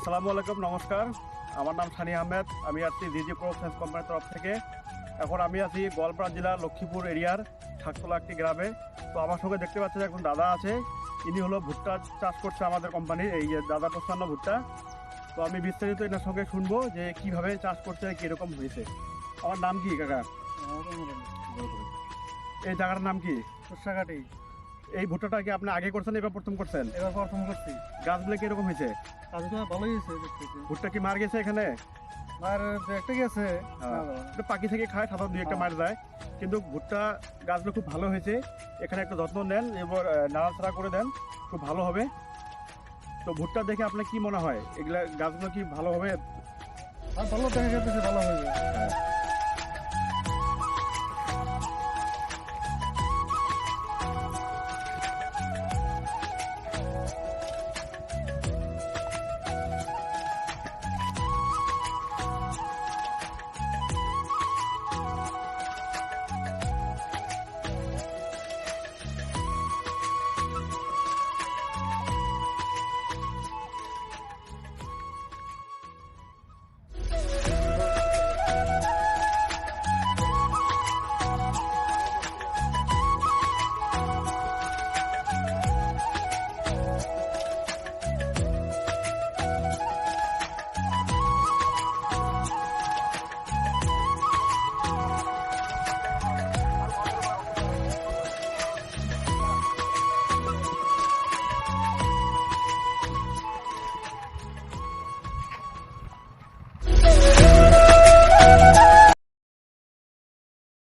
আসসালামু আলাইকুম, নমস্কার। আমার নাম সানি আহমেদ। আমি আসছি জিজি ক্রপ সায়েন্স কোম্পানির তরফ থেকে। এখন আমি আছি গোয়ালপাড়া জেলার লক্ষ্মীপুর এরিয়ার ঠাকতলা একটি গ্রামে। তো আমার সঙ্গে দেখতে পাচ্ছেন একজন দাদা আছে, ইনি হলো ভুট্টা চাষ করছে আমাদের কোম্পানির, এই যে দাদা প্রসন্ন ভুট্টা। তো আমি বিস্তারিত এনার সঙ্গে শুনবো যে কিভাবে চাষ করছে, কীরকম হয়েছে। আমার নাম কি কাকা? এই জায়গাটার নাম কি? সর্ষাঘাটি। এই ভুট্টাটা কি আপনি আগে করছেন, এবার প্রথম করছেন? এবার প্রথম করছি। গাছগুলো কিরকম হয়েছে? কাজটা ভালোই হয়েছে দেখতেছি। ভুট্টা কি মার গেছে এখানে? আর একটা গেছে একটু পাখি থেকে খায়, সাধারণ দুই একটা মার যায়, কিন্তু ভুট্টা গাছগুলো খুব ভালো হয়েছে। এখানে একটু যত্ন নেন, এবার নাড়াচাড়া করে দেন, খুব ভালো হবে। তো ভুট্টা দেখে আপনার কি মনে হয়, এগুলা গাছগুলো কি ভালো হবে? আর ভালো দেখা যাচ্ছে, ভালো হয়ে যায়।